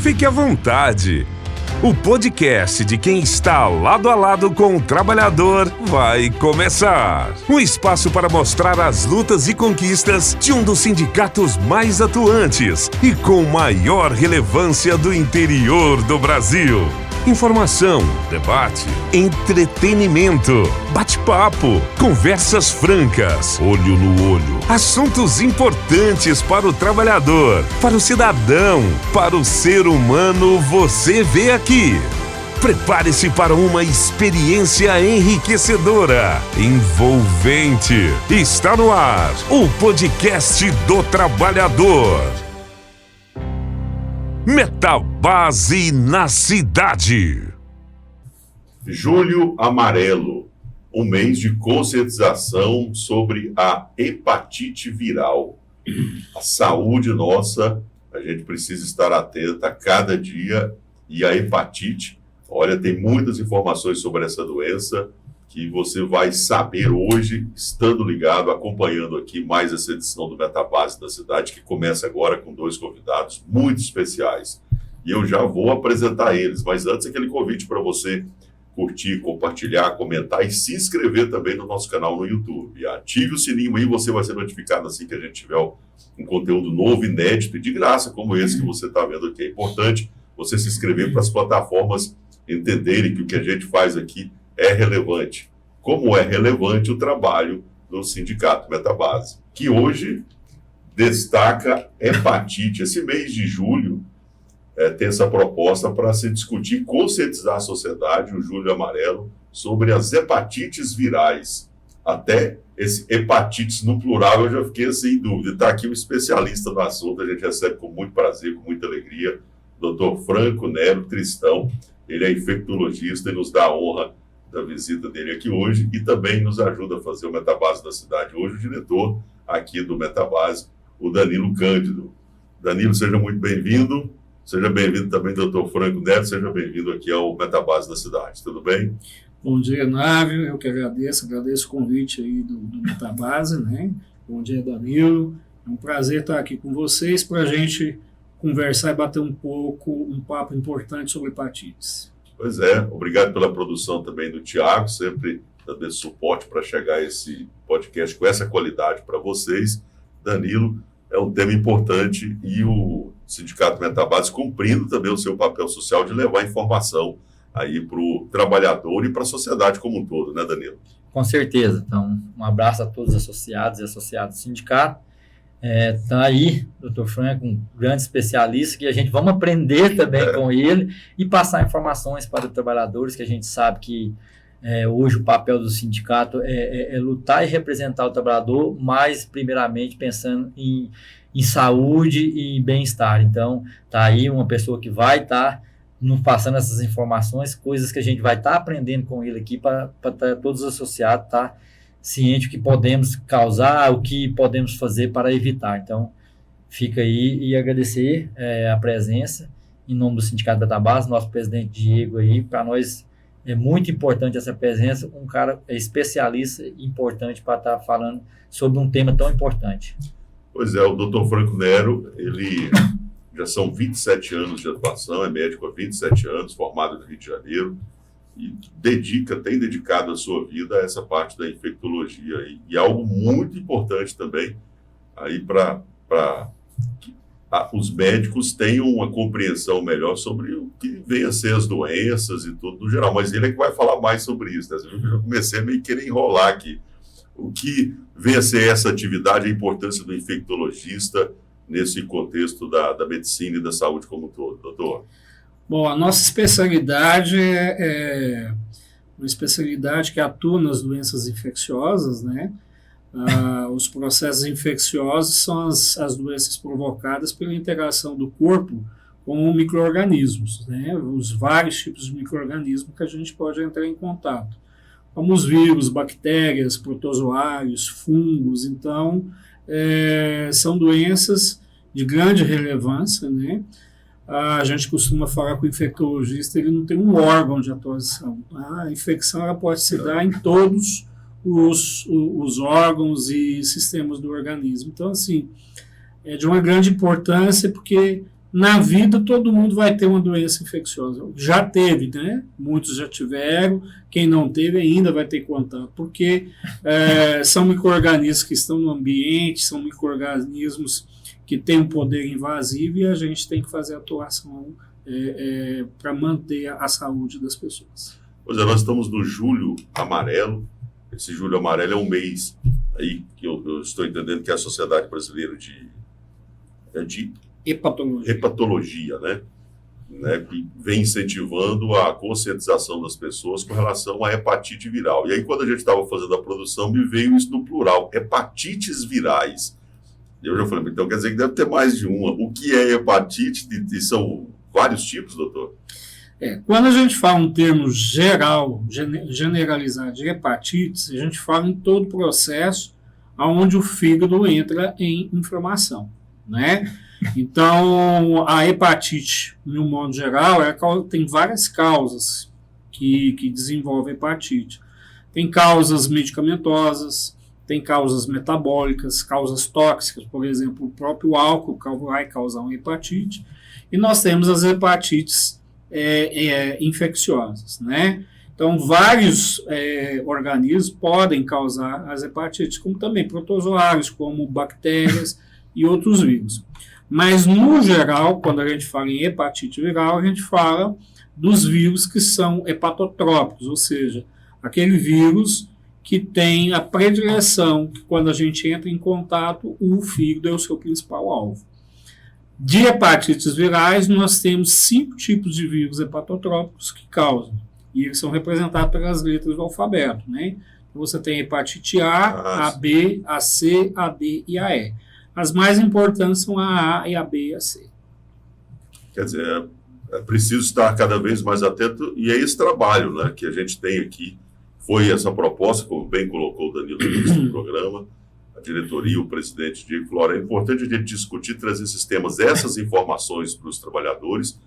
Fique à vontade. O podcast de quem está lado a lado com o trabalhador vai começar. Um espaço para mostrar as lutas e conquistas de um dos sindicatos mais atuantes e com maior relevância do interior do Brasil. Informação, debate, entretenimento, bate-papo, conversas francas, olho no olho, assuntos importantes para o trabalhador, para o cidadão, para o ser humano, você vê aqui. Prepare-se para uma experiência enriquecedora, envolvente. Está no ar, o podcast do trabalhador. Metabase na cidade. Julho Amarelo, um mês de conscientização sobre a hepatite viral. A saúde nossa, a gente precisa estar atenta a cada dia. E a hepatite, olha, tem muitas informações sobre essa doença que você vai saber hoje, estando ligado, acompanhando aqui mais essa edição do Metabase da Cidade, que começa agora com 2 convidados muito especiais. E eu já vou apresentar eles, mas antes aquele convite para você curtir, compartilhar, comentar e se inscrever também no nosso canal no YouTube. Ative o sininho aí, você vai ser notificado assim que a gente tiver um conteúdo novo, inédito e de graça, como esse que você está vendo aqui. É importante você se inscrever para as plataformas entenderem que o que a gente faz aqui é relevante. Como é relevante o trabalho do Sindicato Metabase, que hoje destaca hepatite. Esse mês de julho tem essa proposta para se discutir e conscientizar a sociedade, o Julho Amarelo, sobre as hepatites virais. Até esse hepatites no plural eu já fiquei assim em dúvida. Está aqui um especialista no assunto, a gente recebe com muito prazer, com muita alegria, Dr. Franco Nero Tristão. Ele é infectologista e nos dá a honra da visita dele aqui hoje e também nos ajuda a fazer o Metabase da Cidade. Hoje o diretor aqui do Metabase, o Danilo Cândido. Danilo, seja muito bem-vindo. Seja bem-vindo também, doutor Franco Neto. Seja bem-vindo aqui ao Metabase da Cidade. Tudo bem? Bom dia, Návio. Eu que agradeço o convite aí do Metabase, né? Bom dia, Danilo. É um prazer estar aqui com vocês para a gente conversar e bater um papo importante sobre hepatites. Pois é, obrigado pela produção também do Tiago, sempre dando esse suporte para chegar a esse podcast com essa qualidade para vocês. Danilo, é um tema importante e o Sindicato Metabase cumprindo também o seu papel social de levar informação aí para o trabalhador e para a sociedade como um todo, né, Danilo? Com certeza. Então, um abraço a todos os associados e associados do sindicato. Está aí, doutor Franco, um grande especialista, que a gente vamos aprender também com ele e passar informações para os trabalhadores, que a gente sabe que hoje o papel do sindicato é lutar e representar o trabalhador, mas primeiramente pensando em saúde e bem-estar. Então, está aí uma pessoa que vai estar nos passando essas informações, coisas que a gente vai estar aprendendo com ele aqui para todos os associados estar ciente do que podemos causar, o que podemos fazer para evitar. Então, fica aí e agradecer a presença em nome do Sindicato Metabase, nosso presidente Diego aí. Para nós é muito importante essa presença, um cara especialista importante para estar falando sobre um tema tão importante. Pois é, o doutor Franco Nero, ele já são 27 anos de atuação, é médico há 27 anos, formado no Rio de Janeiro, e tem dedicado a sua vida a essa parte da infectologia e algo muito importante também aí para que os médicos tenham uma compreensão melhor sobre o que vem a ser as doenças e tudo no geral, mas ele é que vai falar mais sobre isso, né? Eu já comecei a meio querer enrolar aqui. O que vem a ser essa atividade, a importância do infectologista nesse contexto da medicina e da saúde como um todo, doutor? Bom, a nossa especialidade é uma especialidade que atua nas doenças infecciosas, né? Os processos infecciosos são as doenças provocadas pela interação do corpo com micro-organismos, né? Os vários tipos de micro-organismos que a gente pode entrar em contato, como os vírus, bactérias, protozoários, fungos. Então, são doenças de grande relevância, né? A gente costuma falar com o infectologista, ele não tem um órgão de atuação. A infecção ela pode se dar em todos os órgãos e sistemas do organismo. Então, assim, é de uma grande importância porque Na vida, todo mundo vai ter uma doença infecciosa. Já teve, né? Muitos já tiveram. Quem não teve ainda vai ter contato, porque são micro-organismos que estão no ambiente, são micro-organismos que têm um poder invasivo e a gente tem que fazer atuação para manter a saúde das pessoas. Pois é, nós estamos no Julho Amarelo. Esse Julho Amarelo é um mês aí que eu estou entendendo que é a Sociedade Brasileira de Hepatologia, né? Que vem incentivando a conscientização das pessoas com relação à hepatite viral. E aí, quando a gente estava fazendo a produção, me veio isso no plural, hepatites virais. E eu já falei, então quer dizer que deve ter mais de uma. O que é hepatite? E são vários tipos, doutor? Quando a gente fala um termo geral, generalizado de hepatites, a gente fala em todo o processo onde o fígado entra em inflamação, né? Então, a hepatite, no modo geral, tem várias causas que desenvolvem hepatite. Tem causas medicamentosas, tem causas metabólicas, causas tóxicas, por exemplo, o próprio álcool vai causar uma hepatite. E nós temos as hepatites infecciosas, né? Então, vários organismos podem causar as hepatites, como também protozoários, como bactérias e outros vírus. Mas, no geral, quando a gente fala em hepatite viral, a gente fala dos vírus que são hepatotrópicos, ou seja, aquele vírus que tem a predileção que, quando a gente entra em contato, o fígado é o seu principal alvo. De hepatites virais, nós temos 5 tipos de vírus hepatotrópicos que causam, e eles são representados pelas letras do alfabeto, né? Então, você tem a hepatite A, a B, a C, a D e a E. As mais importantes são a A e a B e a C. Quer dizer, é preciso estar cada vez mais atento, e é esse trabalho, né, que a gente tem aqui. Foi essa proposta, como bem colocou o Danilo no início do programa, a diretoria, o presidente Diego Flora. É importante a gente discutir, trazer esses temas, essas informações para os trabalhadores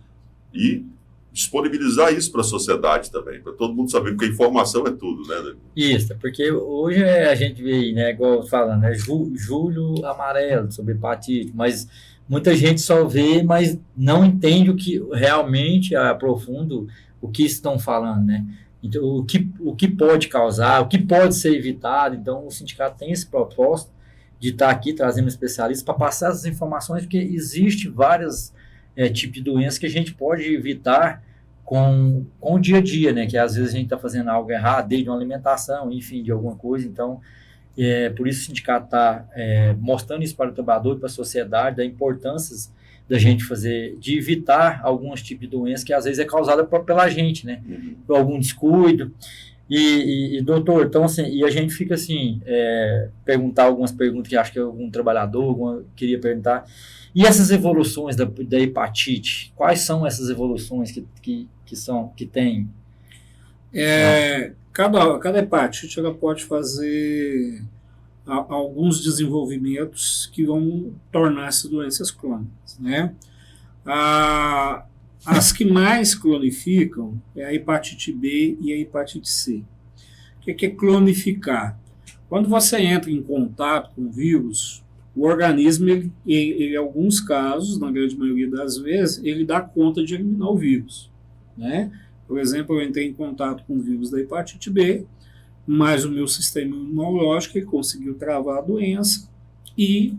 e disponibilizar isso para a sociedade também, para todo mundo saber, porque a informação é tudo, né, Danilo? Isso, porque hoje a gente vê, né, igual falando, né, julho amarelo sobre hepatite, mas muita gente só vê, mas não entende o que realmente aprofunda o que estão falando, né? Então, o que pode causar, o que pode ser evitado. Então, o sindicato tem esse propósito de estar aqui trazendo especialistas para passar essas informações, porque existe vários tipos de doenças que a gente pode evitar com o dia a dia, né? Que às vezes a gente está fazendo algo errado, desde uma alimentação, enfim, de alguma coisa. Então, por isso o sindicato está mostrando isso para o trabalhador e para a sociedade, da importância da gente fazer, de evitar alguns tipos de doenças que às vezes é causada pela gente, né? Por algum descuido. E doutor, então assim, e a gente fica assim, perguntar algumas perguntas que acho que algum trabalhador queria perguntar. E essas evoluções da hepatite, quais são essas evoluções que tem? Cada hepatite ela pode fazer alguns desenvolvimentos que vão tornar essas doenças crônicas, né? As que mais clonificam é a hepatite B e a hepatite C. O que é clonificar? Quando você entra em contato com o vírus, o organismo, ele, em alguns casos, na grande maioria das vezes, ele dá conta de eliminar o vírus, né? Por exemplo, eu entrei em contato com o vírus da hepatite B, mas o meu sistema imunológico ele conseguiu travar a doença e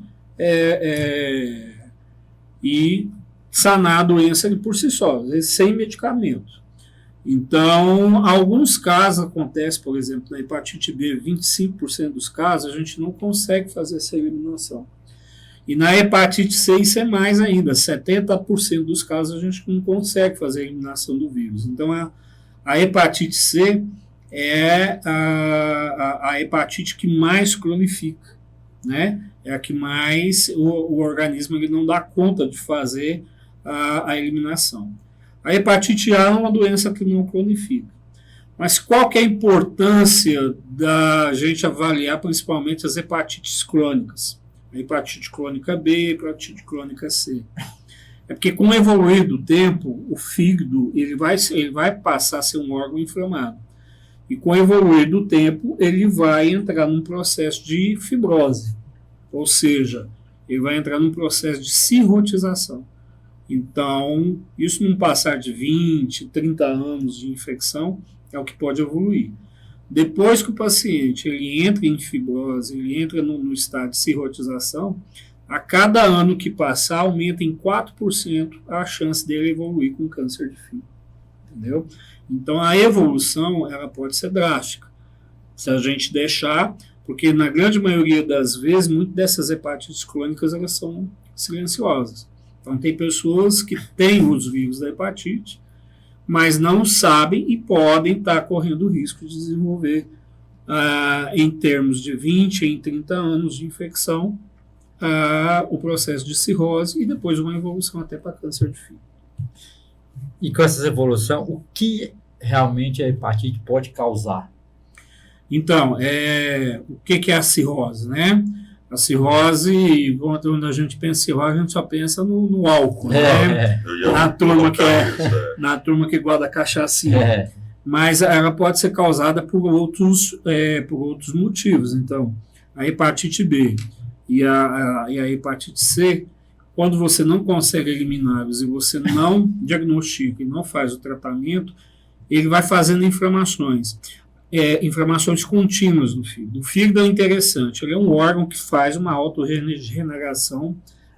sanar a doença por si só, sem medicamento. Então, alguns casos acontecem, por exemplo, na hepatite B, 25% dos casos, a gente não consegue fazer essa eliminação. E na hepatite C, isso é mais ainda, 70% dos casos a gente não consegue fazer a eliminação do vírus. Então, a hepatite C é a hepatite que mais cronifica, né? É a que mais o organismo ele não dá conta de fazer a eliminação. A hepatite A é uma doença que não cronifica. Mas qual que é a importância da gente avaliar principalmente as hepatites crônicas? A hepatite crônica B, a hepatite crônica C. É porque com o evoluir do tempo, o fígado ele vai passar a ser um órgão inflamado. E com o evoluir do tempo, ele vai entrar num processo de fibrose. Ou seja, ele vai entrar num processo de cirrotização. Então, isso num passar de 20, 30 anos de infecção, é o que pode evoluir. Depois que o paciente ele entra em fibrose, ele entra no estado de cirrotização, a cada ano que passar, aumenta em 4% a chance dele evoluir com câncer de fígado. Entendeu? Então, a evolução ela pode ser drástica. Se a gente deixar, porque na grande maioria das vezes, muitas dessas hepatites crônicas elas são silenciosas. Então, tem pessoas que têm os vírus da hepatite, mas não sabem e podem estar correndo o risco de desenvolver, em termos de 20 em 30 anos de infecção, o processo de cirrose e depois uma evolução até para câncer de fígado. E com essa evolução, o que realmente a hepatite pode causar? Então, o que é a cirrose, né? A cirrose, quando a gente pensa em cirrose, a gente só pensa no álcool, né? Na turma que guarda cachaçinha. Mas ela pode ser causada por outros motivos. Então, a hepatite B e a hepatite C, quando você não consegue eliminá-los e você não diagnostica e não faz o tratamento, ele vai fazendo inflamações. Inflamações contínuas no fígado. O fígado é interessante, ele é um órgão que faz uma autorregeneração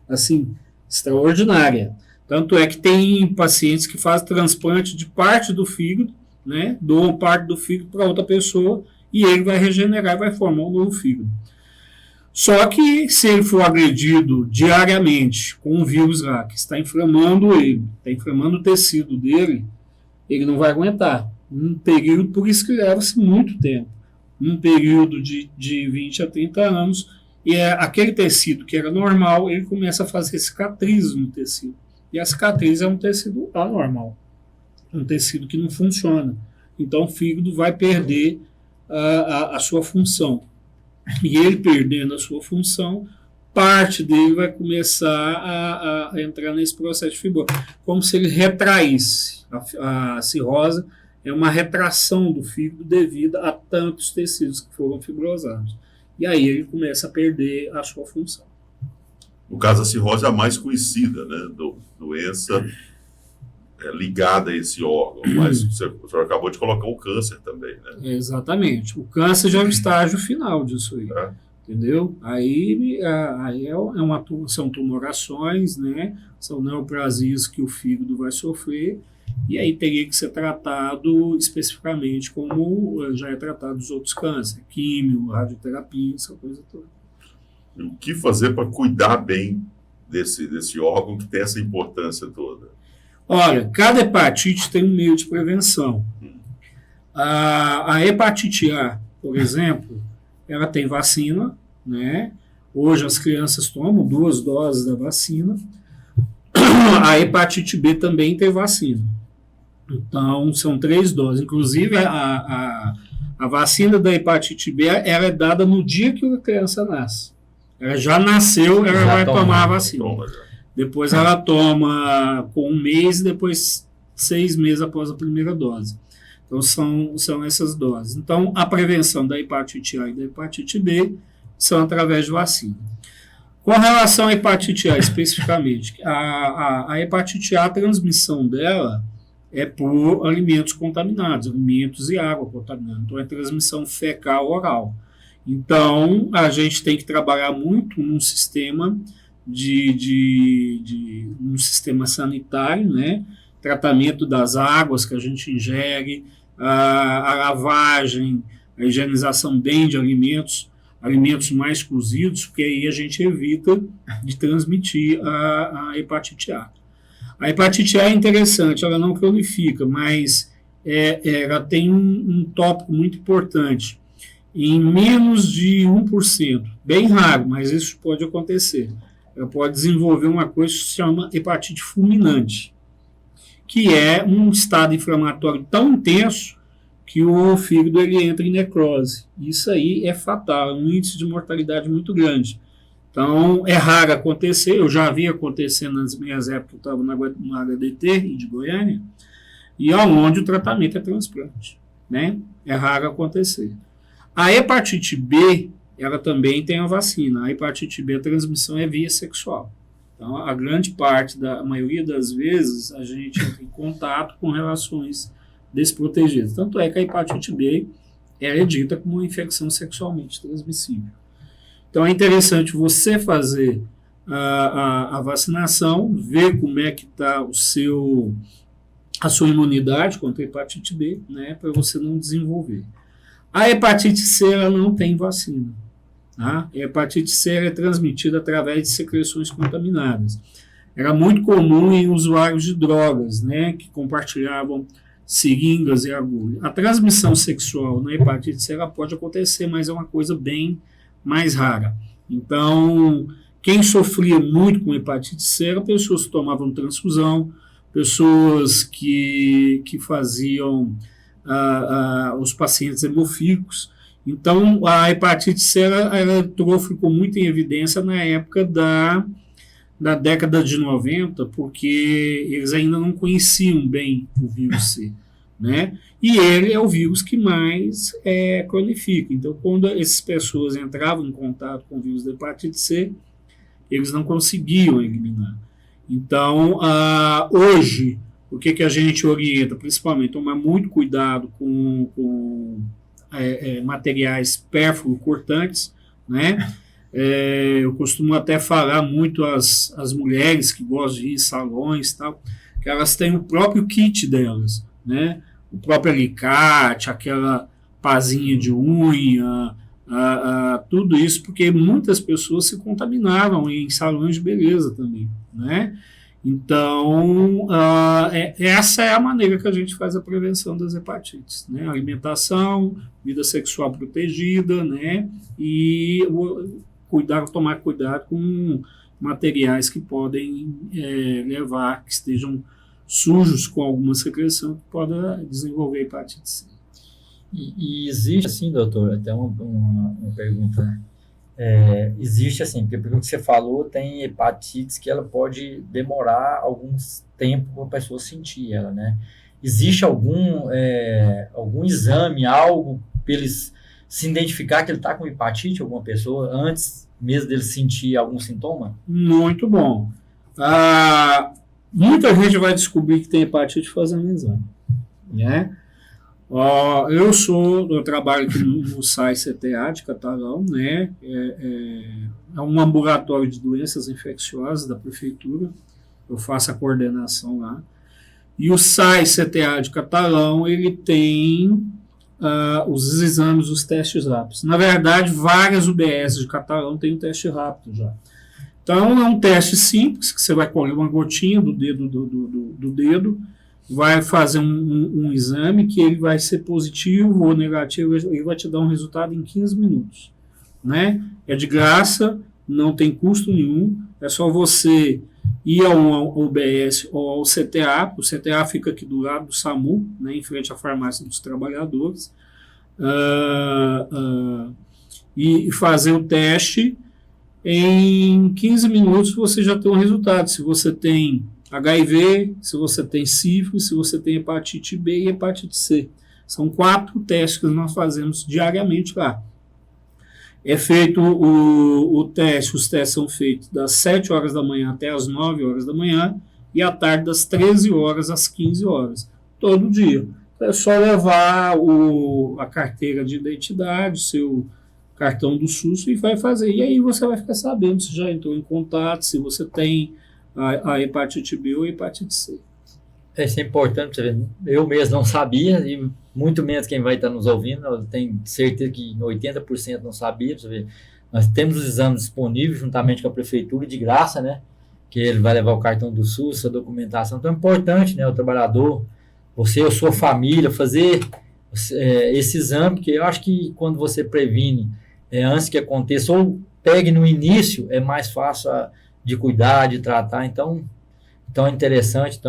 assim, extraordinária. Tanto é que tem pacientes que fazem transplante de parte do fígado, né, doam parte do fígado para outra pessoa e ele vai regenerar e vai formar um novo fígado. Só que se ele for agredido diariamente com um vírus lá que está inflamando ele, está inflamando o tecido dele, ele não vai aguentar. Um período, por isso que leva-se muito tempo, um período de 20 a 30 anos, e aquele tecido que era normal, ele começa a fazer cicatrizes no tecido. E a cicatriz é um tecido anormal, um tecido que não funciona. Então o fígado vai perder a sua função. E ele perdendo a sua função, parte dele vai começar a entrar nesse processo de fibrose, como se ele retraísse. A cirrose é uma retração do fígado devido a tantos tecidos que foram fibrosados. E aí ele começa a perder a sua função. No caso, a cirrose é a mais conhecida, né? Doença ligada a esse órgão. Mas o senhor acabou de colocar o câncer também, né? Exatamente. O câncer já é o estágio final disso aí. Entendeu? Aí são tumorações, né? São neoplasias que o fígado vai sofrer. E aí teria que ser tratado especificamente como já é tratado os outros cânceres, químio, radioterapia, essa coisa toda. E o que fazer para cuidar bem desse órgão que tem essa importância toda? Olha, cada hepatite tem um meio de prevenção. A hepatite A, por exemplo, ela tem vacina, né? Hoje as crianças tomam 2 doses da vacina. A hepatite B também tem vacina. Então, são 3 doses. Inclusive, a vacina da hepatite B ela é dada no dia que a criança nasce. Ela já nasceu, ela vai tomar a vacina. Depois ela toma com 1 mês, depois 6 meses após a primeira dose. Então, são essas doses. Então, a prevenção da hepatite A e da hepatite B são através de vacina. Com relação à hepatite A especificamente, a hepatite A, a transmissão dela é por alimentos contaminados, alimentos e água contaminados. Então, é transmissão fecal-oral. Então, a gente tem que trabalhar muito num sistema num sistema sanitário, né? Tratamento das águas que a gente ingere, a lavagem, a higienização bem de alimentos mais cozidos, porque aí a gente evita de transmitir a hepatite A. A hepatite A é interessante, ela não cronifica, mas ela tem um tópico muito importante. Em menos de 1%, bem raro, mas isso pode acontecer. Ela pode desenvolver uma coisa que se chama hepatite fulminante, que é um estado inflamatório tão intenso que o fígado ele entra em necrose. Isso aí é fatal, é um índice de mortalidade muito grande. Então, é raro acontecer, eu já vi acontecendo nas minhas épocas, eu estava no HDT de Goiânia, e onde o tratamento é transplante, né? É raro acontecer. A hepatite B, ela também tem a vacina. A hepatite B, a transmissão é via sexual. Então, a maioria das vezes, a gente entra em contato com relações desprotegidas. Tanto é que a hepatite B é dita como uma infecção sexualmente transmissível. Então, é interessante você fazer a vacinação, ver como é que está a sua imunidade contra a hepatite B, né, para você não desenvolver. A hepatite C, ela não tem vacina. Tá? A hepatite C é transmitida através de secreções contaminadas. Era muito comum em usuários de drogas, né, que compartilhavam seringas e agulha. A transmissão sexual na hepatite C ela pode acontecer, mas é uma coisa bem mais rara. Então, quem sofria muito com hepatite C eram pessoas que tomavam transfusão, pessoas que faziam os pacientes hemofílicos. Então, a hepatite C ficou muito em evidência na época da década de 90, porque eles ainda não conheciam bem o vírus C, né? E ele é o vírus que mais cronifica. Então, quando essas pessoas entravam em contato com o vírus da hepatite C, eles não conseguiam eliminar. Então, hoje, o que a gente orienta? Principalmente, tomar muito cuidado com materiais pérfuro-cortantes, né? Eu costumo até falar muito às mulheres que gostam de ir em salões, tal, que elas têm o próprio kit delas, né? O próprio alicate, aquela pazinha de unha, tudo isso, porque muitas pessoas se contaminaram em salões de beleza também, né? Então, essa é a maneira que a gente faz a prevenção das hepatites, né? Alimentação, vida sexual protegida, né? E tomar cuidado com materiais que podem levar, que estejam sujos com alguma secreção, que possa desenvolver hepatite C. E existe, assim, doutor, até uma pergunta, né? Existe, assim, porque pelo que você falou, tem hepatites que ela pode demorar alguns tempo para a pessoa sentir ela, né? Existe algum exame, algo para eles se identificar que ele está com hepatite, alguma pessoa, antes mesmo dele sentir algum sintoma? Muito bom. Muita gente vai descobrir que tem hepatite fazendo exame, né? Eu trabalho aqui no SAI CTA de Catalão, né? É um ambulatório de doenças infecciosas da prefeitura. Eu faço a coordenação lá. E o SAI CTA de Catalão, ele tem os exames, os testes rápidos. Na verdade, várias UBS de Catalão têm um teste rápido já. Então, é um teste simples, que você vai colher uma gotinha do dedo, vai fazer um exame que ele vai ser positivo ou negativo, ele vai te dar um resultado em 15 minutos. Né? É de graça, não tem custo nenhum, é só você ir ao UBS ou ao CTA, o CTA fica aqui do lado do SAMU, né, em frente à farmácia dos trabalhadores, e fazer o teste. Em 15 minutos você já tem um resultado, se você tem HIV, se você tem sífilis, se você tem hepatite B e hepatite C. São 4 testes que nós fazemos diariamente lá. É feito o teste, os testes são feitos das 7 horas da manhã até as 9 horas da manhã e à tarde das 13 horas às 15 horas, todo dia. É só levar a carteira de identidade, seu cartão do SUS e vai fazer. E aí você vai ficar sabendo se já entrou em contato, se você tem a hepatite B ou a hepatite C. Isso é importante, você ver. Eu mesmo não sabia, e muito menos quem vai estar nos ouvindo, eu tenho certeza que 80% não sabia, você ver. Nós temos os exames disponíveis juntamente com a prefeitura, de graça, né? Que ele vai levar o cartão do SUS, a documentação. Então é importante, né? O trabalhador, você ou sua família, fazer esse exame, que eu acho que quando você previne antes que aconteça, ou pegue no início, é mais fácil de cuidar, de tratar. Então é interessante,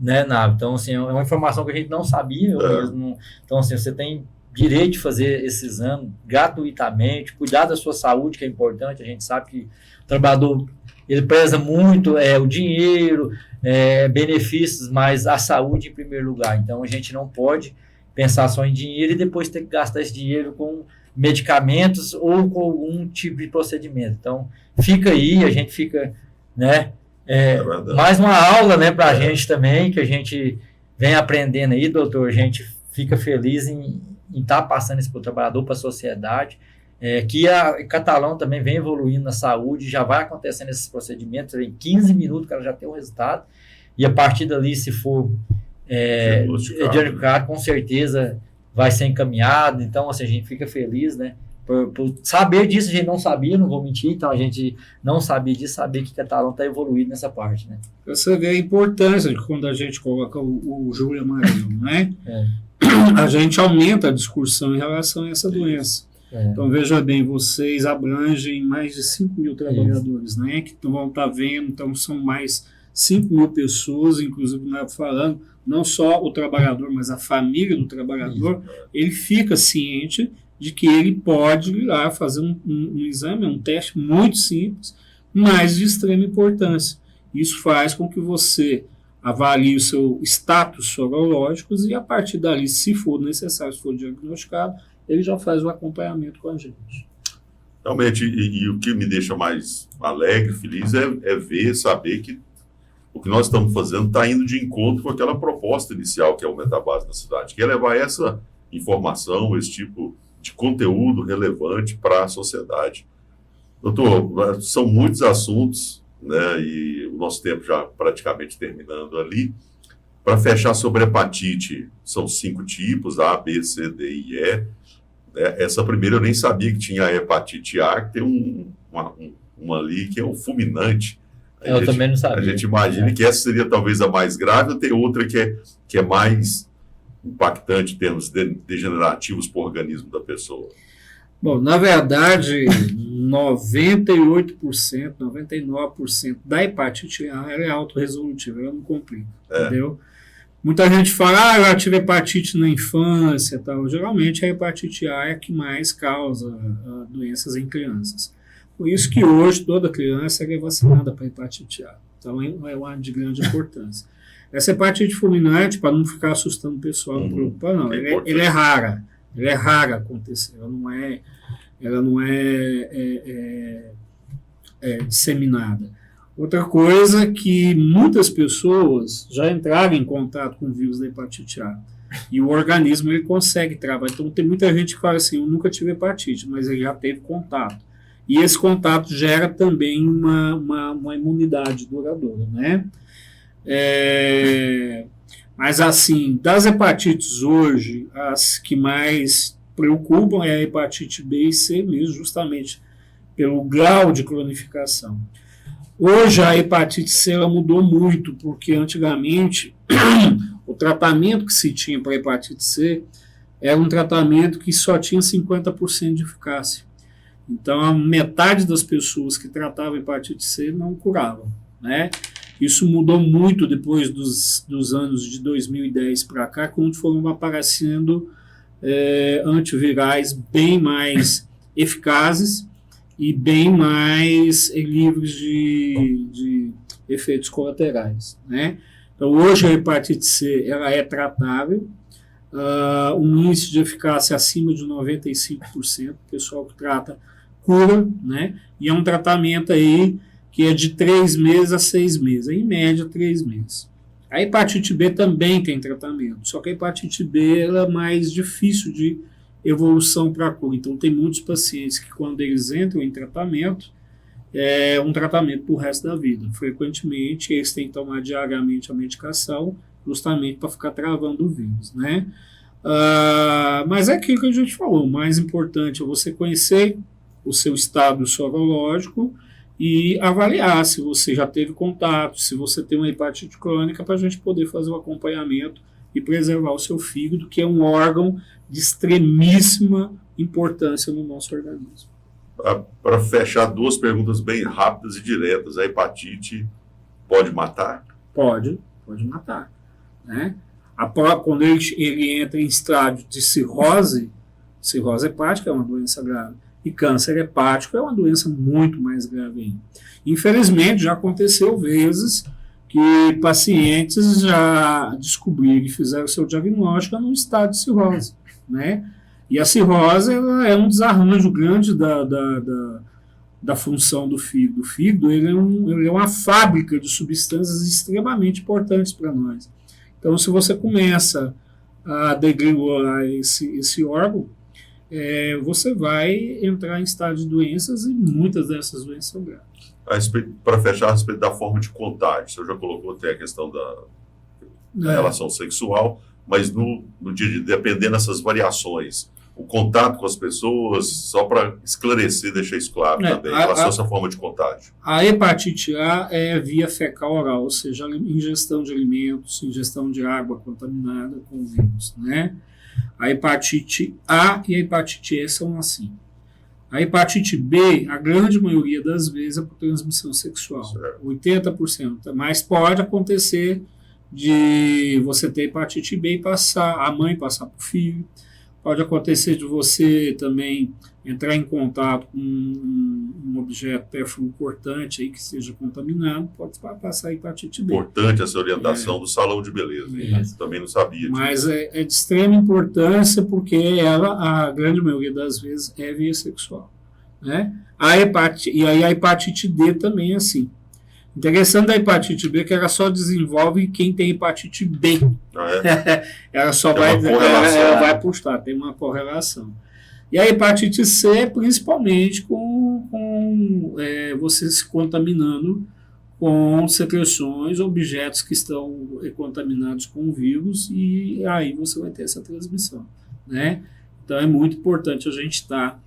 né, Nave? Então, assim, é uma informação que a gente não sabia, eu mesmo. Então, assim, você tem direito de fazer esse exame gratuitamente, cuidar da sua saúde, que é importante. A gente sabe que o trabalhador, ele preza muito o dinheiro, benefícios, mas a saúde em primeiro lugar. Então, a gente não pode pensar só em dinheiro e depois ter que gastar esse dinheiro com medicamentos ou com algum tipo de procedimento. Então, fica aí, a gente fica, né, verdade. Mais uma aula, né, para a gente também, que a gente vem aprendendo aí, doutor. A gente fica feliz em estar passando isso para o trabalhador, para a sociedade. Que a Catalão também vem evoluindo na saúde, já vai acontecendo esses procedimentos, em 15 minutos o cara já tem o resultado, e a partir dali, se for diagnosticado, com certeza vai ser encaminhado. Então, assim, a gente fica feliz, né, por saber disso. A gente não sabia, não vou mentir, então a gente não sabia disso, saber que Catalão está evoluído nessa parte, né. Você vê a importância de quando a gente coloca o Júlio Amarelo, né? A gente aumenta a discussão em relação a essa doença. Então, veja bem, vocês abrangem mais de 5 mil trabalhadores, né, que vão estar vendo. Então, são mais 5 mil pessoas, inclusive, falando, não só o trabalhador, mas a família do trabalhador. Ele fica ciente de que ele pode ir lá fazer um exame, um teste muito simples, mas de extrema importância. Isso faz com que você avalie o seu status sorológico e, a partir dali, se for necessário, se for diagnosticado, ele já faz o acompanhamento com a gente. Realmente, e o que me deixa mais alegre, feliz, é ver, saber que o que nós estamos fazendo está indo de encontro com aquela proposta inicial que é o Metabase na cidade, que é levar essa informação, esse tipo de conteúdo relevante para a sociedade. Doutor, são muitos assuntos, né, e o nosso tempo já praticamente terminando ali. Para fechar sobre hepatite, são 5 tipos, A, B, C, D e E. Essa primeira eu nem sabia que tinha a hepatite A, que tem uma ali que é o fulminante. Eu também não sabia. A gente imagina que essa seria talvez a mais grave, ou tem outra que é mais impactante em termos degenerativos para o organismo da pessoa? Bom, na verdade, 98%, 99% da hepatite A ela é autorresolutiva, ela não complica, entendeu? Muita gente fala, eu tive hepatite na infância e tal. Geralmente a hepatite A é a que mais causa doenças em crianças. Por isso que hoje toda criança é vacinada para hepatite A. Então é uma de grande importância. Essa hepatite fulminante, para não ficar assustando o pessoal, não preocupa não, ela é rara. Ela é rara acontecer, ela não é disseminada. Outra coisa é que muitas pessoas já entraram em contato com o vírus da hepatite A e o organismo ele consegue travar. Então tem muita gente que fala assim, eu nunca tive hepatite, mas ele já teve contato. E esse contato gera também uma imunidade duradoura, né? Mas assim, das hepatites hoje, as que mais preocupam é a hepatite B e C mesmo, justamente pelo grau de cronificação. Hoje a hepatite C ela mudou muito, porque antigamente o tratamento que se tinha para a hepatite C era um tratamento que só tinha 50% de eficácia. Então a metade das pessoas que tratavam hepatite C não curavam, né? Isso mudou muito depois dos anos de 2010 para cá, quando foram aparecendo antivirais bem mais eficazes e bem mais livres de efeitos colaterais, né? Então, hoje a hepatite C ela é tratável, um índice de eficácia acima de 95%, o pessoal que trata cura, né? E é um tratamento aí que é de 3 meses a 6 meses, em média 3 meses. A hepatite B também tem tratamento, só que a hepatite B ela é mais difícil de evolução para a cura. Então, tem muitos pacientes que, quando eles entram em tratamento, é um tratamento para o resto da vida. Frequentemente, eles têm que tomar diariamente a medicação, justamente para ficar travando o vírus, né? Mas é aquilo que a gente falou, o mais importante é você conhecer o seu estado sorológico e avaliar se você já teve contato, se você tem uma hepatite crônica, para a gente poder fazer o acompanhamento e preservar o seu fígado, que é um órgão de extremíssima importância no nosso organismo. Para fechar, 2 perguntas bem rápidas e diretas. A hepatite pode matar? Pode matar, né? Quando ele entra em estágio de cirrose hepática é uma doença grave, e câncer hepático é uma doença muito mais grave ainda. Infelizmente, já aconteceu vezes que pacientes já descobriram e fizeram seu diagnóstico no estado de cirrose, né? E a cirrose ela é um desarranjo grande da função do fígado. O fígado ele é uma fábrica de substâncias extremamente importantes para nós. Então, se você começa a degriorar esse órgão, você vai entrar em estado de doenças e muitas dessas doenças são graves. Para fechar, a respeito da forma de contágio, você já colocou até a questão da relação sexual, mas no dia de dependendo dessas variações, o contato com as pessoas, só para esclarecer, deixar isso claro também, em relação a essa forma de contágio. A hepatite A é via fecal oral, ou seja, ingestão de alimentos, ingestão de água contaminada com vírus, né? A hepatite A e a hepatite E são assim. A hepatite B, a grande maioria das vezes, é por transmissão sexual, certo. 80%. Mas pode acontecer de você ter hepatite B e a mãe passar para o filho. Pode acontecer de você também entrar em contato com um objeto pérfumo cortante aí que seja contaminado, pode passar hepatite B. Importante essa orientação do salão de beleza. Também não sabia disso. Mas é de extrema importância porque a grande maioria das vezes, é via sexual. Né? E aí a hepatite D também é assim. Interessante da hepatite B que ela só desenvolve quem tem hepatite B. Ela só vai puxar, tem uma correlação. E a hepatite C, principalmente com você se contaminando com secreções, objetos que estão contaminados com o vírus, e aí você vai ter essa transmissão. Né? Então é muito importante a gente estar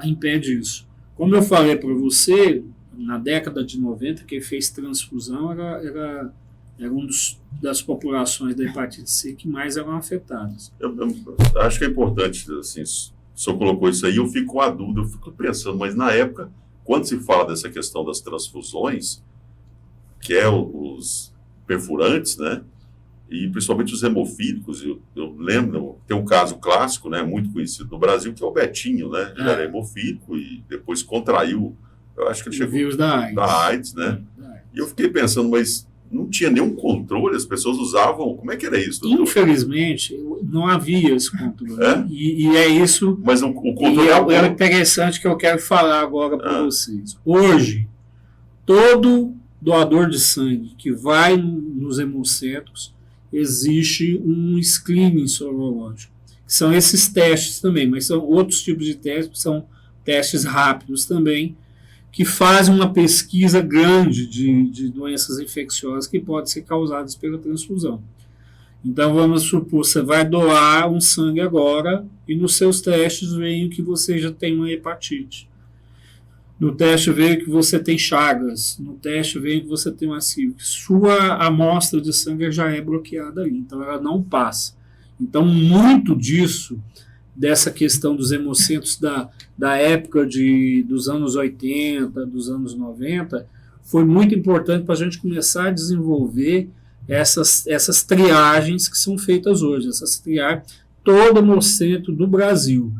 em pé disso. Como eu falei para você, na década de 90, quem fez transfusão era uma das populações da hepatite C que mais eram afetadas. Eu acho que é importante, assim, o senhor colocou isso aí, eu fico com a dúvida, eu fico pensando, mas na época, quando se fala dessa questão das transfusões, que é os perfurantes, né, e principalmente os hemofílicos, eu lembro, tem um caso clássico, né, muito conhecido no Brasil, que é o Betinho, né, ele era hemofílico e depois contraiu, eu acho que ele chegou... O vírus da AIDS, né, e eu fiquei pensando, mas não tinha nenhum controle, as pessoas usavam, como é que era isso? Doutor? Infelizmente, não havia esse controle, e é isso... Mas o controle é interessante que eu quero falar agora para vocês. Hoje, todo doador de sangue que vai nos hemocentros, existe um screening sorológico, que são esses testes também, mas são outros tipos de testes, que são testes rápidos também, que fazem uma pesquisa grande de doenças infecciosas que podem ser causadas pela transfusão. Então, vamos supor, você vai doar um sangue agora e nos seus testes veio que você já tem uma hepatite. No teste veio que você tem Chagas, no teste veio que você tem uma sífilis. Sua amostra de sangue já é bloqueada ali, então ela não passa. Então, muito disso, dessa questão dos hemocentros da época dos anos 80, dos anos 90, foi muito importante para a gente começar a desenvolver essas triagens que são feitas hoje. Essas triagens, todo hemocentro do Brasil,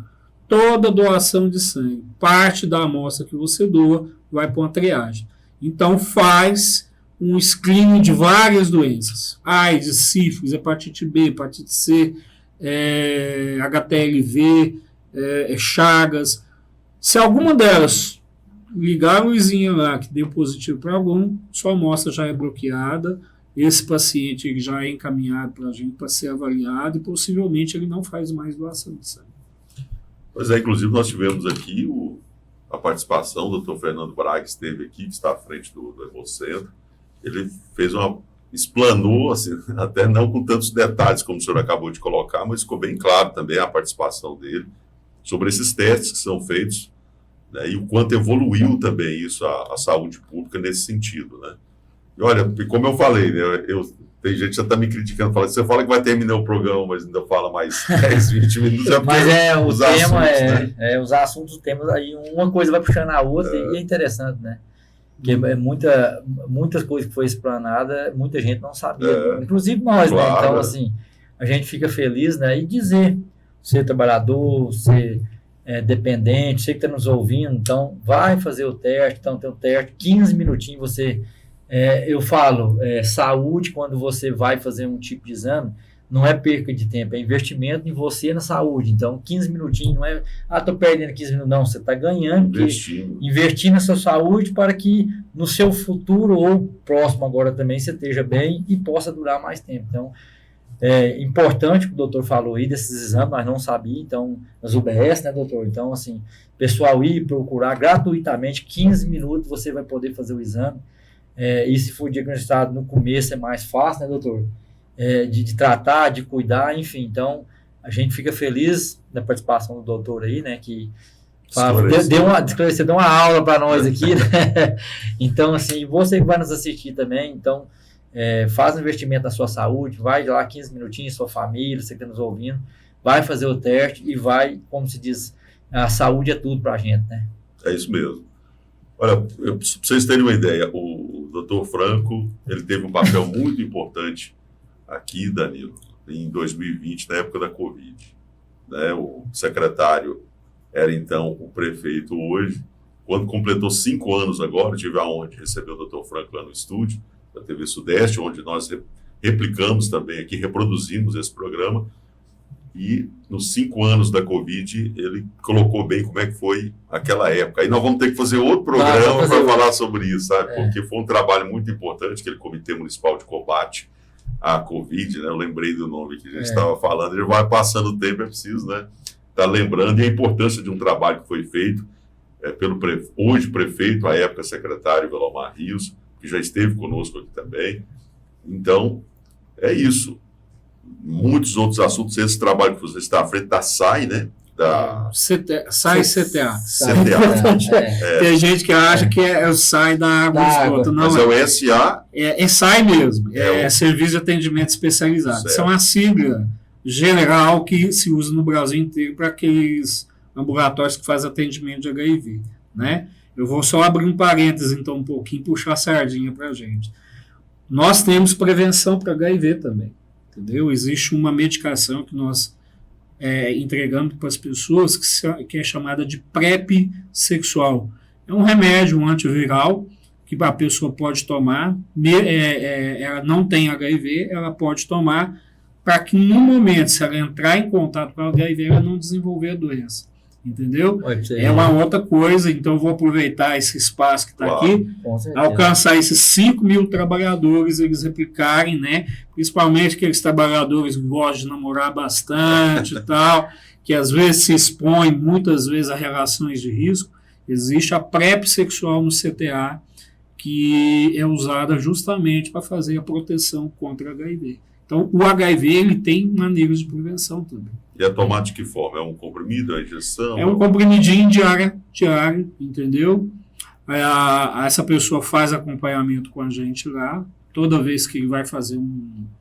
toda doação de sangue, parte da amostra que você doa vai para uma triagem. Então faz um screening de várias doenças, AIDS, sífilis, hepatite B, hepatite C, HTLV, Chagas. Se alguma delas ligar a luzinha lá que deu positivo para algum, sua amostra já é bloqueada, esse paciente já é encaminhado para a gente para ser avaliado e possivelmente ele não faz mais doação de sangue. Pois é, inclusive nós tivemos aqui a participação do Dr. Fernando Braga, que esteve aqui, que está à frente do Hemocentro. Ele explanou, assim, até não com tantos detalhes como o senhor acabou de colocar, mas ficou bem claro também a participação dele sobre esses testes que são feitos, né, e o quanto evoluiu também isso, a saúde pública nesse sentido, né. E olha, como eu falei, né, tem gente que já está me criticando, falando, você fala que vai terminar o programa, mas ainda fala mais 10, 20 minutos. Mas o tema assuntos, os assuntos, os temas, aí uma coisa vai puxando a outra e é interessante, né? Porque muitas coisas que foi explanada, muita gente não sabia, inclusive nós, claro, né? Então, assim, a gente fica feliz, né? E dizer, ser trabalhador, ser dependente, você que está nos ouvindo, então, vai fazer o teste, então tem o teste, 15 minutinhos você... eu falo, saúde, quando você vai fazer um tipo de exame, não é perca de tempo, é investimento em você, na saúde. Então, 15 minutinhos, não é, tô perdendo 15 minutos, não, você está ganhando, investindo na sua saúde para que no seu futuro ou próximo agora também você esteja bem e possa durar mais tempo. Então, é importante o que o doutor falou aí desses exames, nós não sabíamos, então, nas UBS, né, doutor? Então, assim, pessoal ir procurar gratuitamente, 15 minutos você vai poder fazer o exame, e se for diagnosticado no começo é mais fácil, né, doutor? De tratar, de cuidar, enfim. Então, a gente fica feliz da participação do doutor aí, né, que deu uma aula para nós aqui, né? Então, assim, você que vai nos assistir também, então, faz um investimento na sua saúde, vai lá 15 minutinhos, sua família, você que está nos ouvindo, vai fazer o teste e vai, como se diz, a saúde é tudo para a gente, né? É isso mesmo. Olha, para vocês terem uma ideia, o doutor Franco, ele teve um papel muito importante aqui, Danilo, em 2020, na época da Covid. Né? O secretário era, então, o prefeito hoje. Quando completou 5 anos agora, eu tive a honra de receber o doutor Franco lá no estúdio, da TV Sudeste, onde nós replicamos também aqui, reproduzimos esse programa. E nos 5 anos da Covid, ele colocou bem como é que foi aquela época. Aí nós vamos ter que fazer outro programa para falar sobre isso, sabe? Porque foi um trabalho muito importante, aquele Comitê Municipal de Combate à Covid, né? Eu lembrei do nome que a gente estava falando. Ele vai passando o tempo, é preciso, né? Tá lembrando, e a importância de um trabalho que foi feito pelo hoje prefeito, à época secretário Velomar Rios, que já esteve conosco aqui também. Então, é isso. Muitos outros assuntos, esse trabalho que você está à frente da SAI, né? SAI CTA. Tem gente que acha que é o SAI da água e esgoto. Não, mas é o SA? É SAI mesmo, Serviço de Atendimento Especializado. Certo. Isso é uma sigla general que se usa no Brasil inteiro para aqueles ambulatórios que fazem atendimento de HIV, né? Eu vou só abrir um parênteses, então, um pouquinho, puxar a sardinha para a gente. Nós temos prevenção para HIV também, entendeu? Existe uma medicação que nós entregamos para as pessoas que é chamada de PrEP sexual. É um remédio, um antiviral, que a pessoa pode tomar, ela não tem HIV, ela pode tomar para que no momento, se ela entrar em contato com a HIV, ela não desenvolver a doença. Entendeu? É uma outra coisa, então eu vou aproveitar esse espaço que está aqui, alcançar esses 5 mil trabalhadores, eles replicarem, né? Principalmente aqueles trabalhadores que gostam de namorar bastante e tal, que às vezes se expõem, muitas vezes, a relações de risco. Existe a PrEP sexual no CTA, que é usada justamente para fazer a proteção contra HIV. Então, o HIV ele tem maneiras de prevenção também. E é tomado de que forma? É um comprimido, é injeção? É um comprimidinho diário, entendeu? Essa pessoa faz acompanhamento com a gente lá. Toda vez que ele vai fazer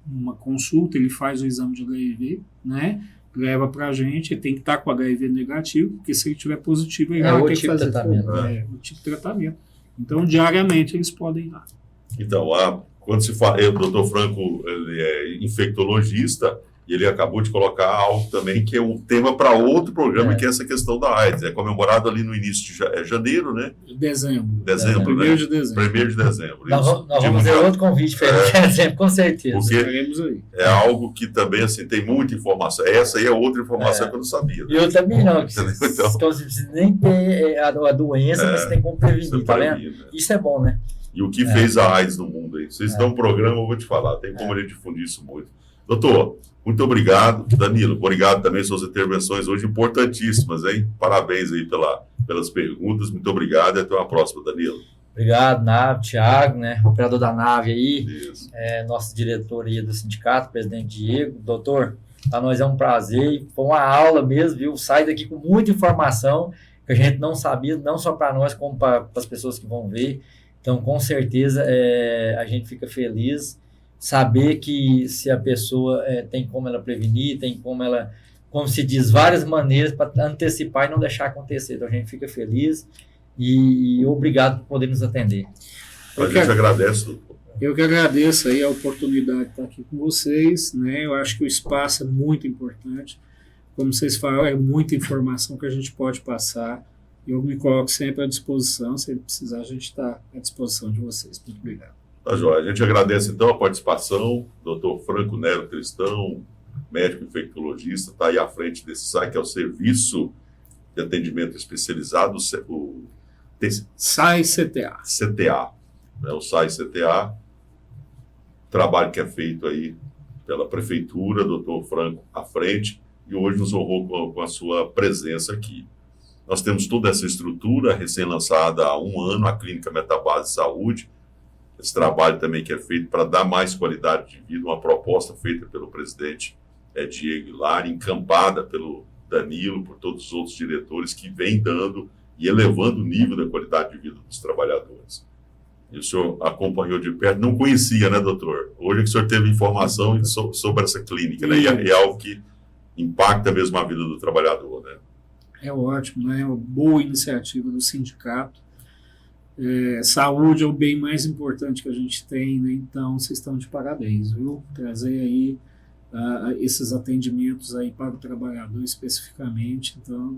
uma consulta, ele faz o exame de HIV, né? Leva para a gente, ele tem que estar com HIV negativo, porque se ele tiver positivo, ele vai ter que fazer o tipo de tratamento. Então, diariamente, eles podem ir lá. Então, quando se fala, o doutor Franco, ele é infectologista, e ele acabou de colocar algo também que é um tema para outro programa, que é essa questão da AIDS. É comemorado ali no início de janeiro, né? Dezembro. Dezembro, né? 1º de dezembro. 1º de dezembro. Nós vamos ter outro convite para ele, dezembro, com certeza. Porque é algo que também, assim, tem muita informação. Essa aí é outra informação que eu não sabia. Né? Eu também não. Então, você precisa nem ter a doença, mas você tem como prevenir, tá vendo? Né? Isso é bom, né? E o que fez a AIDS no mundo aí? Vocês dão um programa, eu vou te falar. Tem como a gente difundir isso muito. Doutor, muito obrigado. Danilo, obrigado também pelas suas intervenções hoje importantíssimas, hein? Parabéns aí pelas perguntas. Muito obrigado e até uma próxima, Danilo. Obrigado, Nave, Thiago, né? Operador da nave aí, nosso diretor aí do sindicato, presidente Diego. Doutor, para nós é um prazer, foi uma aula mesmo, viu? Sai daqui com muita informação que a gente não sabia, não só para nós, como para as pessoas que vão ver. Então, com certeza, a gente fica feliz saber que se a pessoa tem como ela prevenir, tem como ela, como se diz, várias maneiras para antecipar e não deixar acontecer. Então, a gente fica feliz e obrigado por poder nos atender. A gente agradece, doutor. Eu que agradeço aí a oportunidade de estar aqui com vocês, né? Eu acho que o espaço é muito importante. Como vocês falaram, é muita informação que a gente pode passar. Eu me coloco sempre à disposição. Se precisar, a gente está à disposição de vocês. Muito obrigado. Tá, joia. A gente agradece, então, a participação do Dr. Franco Nero Cristão, médico infectologista, está aí à frente desse SAI, que é o Serviço de Atendimento Especializado, o SAI-CTA. CTA, né? O SAI-CTA, trabalho que é feito aí pela Prefeitura, doutor Franco à frente, e hoje nos honrou com a sua presença aqui. Nós temos toda essa estrutura, recém-lançada há 1 ano, a Clínica Metabase Saúde, esse trabalho também que é feito para dar mais qualidade de vida, uma proposta feita pelo presidente Diego Hilari, encampada pelo Danilo, por todos os outros diretores que vêm dando e elevando o nível da qualidade de vida dos trabalhadores. E o senhor acompanhou de perto, não conhecia, né, doutor? Hoje que o senhor teve informação sobre essa clínica, né? E é algo que impacta mesmo a vida do trabalhador, né? É ótimo, né? É uma boa iniciativa do sindicato. Saúde é o bem mais importante que a gente tem, né? Então vocês estão de parabéns, viu? Trazer aí esses atendimentos aí para o trabalhador especificamente. Então,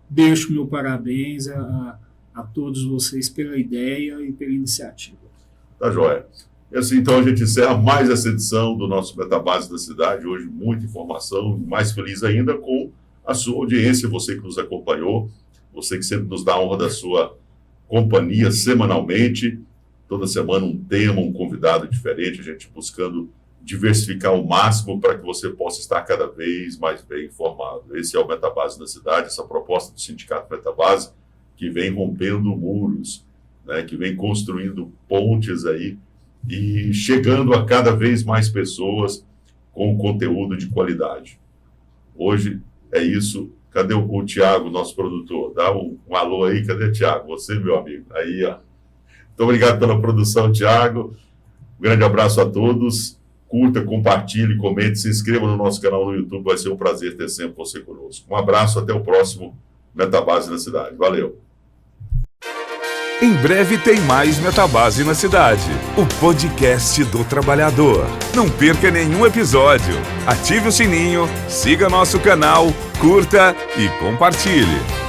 deixo meu parabéns a todos vocês pela ideia e pela iniciativa. Tá joia. E assim, então, a gente encerra mais essa edição do nosso Metabase da Cidade. Hoje, muita informação, mais feliz ainda com a sua audiência, você que nos acompanhou, você que sempre nos dá a honra da sua companhia semanalmente. Toda semana um tema, um convidado diferente, a gente buscando diversificar ao máximo para que você possa estar cada vez mais bem informado. Esse é o Metabase da Cidade, essa proposta do Sindicato Metabase, que vem rompendo muros, né, que vem construindo pontes aí e chegando a cada vez mais pessoas com conteúdo de qualidade. Hoje é isso. Cadê o Tiago, nosso produtor? Dá um alô aí, cadê o Tiago? Você, meu amigo. Aí, ó. Muito obrigado pela produção, Tiago. Um grande abraço a todos. Curta, compartilhe, comente, se inscreva no nosso canal no YouTube. Vai ser um prazer ter sempre você conosco. Um abraço, até o próximo Metabase na Cidade. Valeu. Em breve tem mais Metabase na Cidade, o podcast do trabalhador. Não perca nenhum episódio. Ative o sininho, siga nosso canal, curta e compartilhe.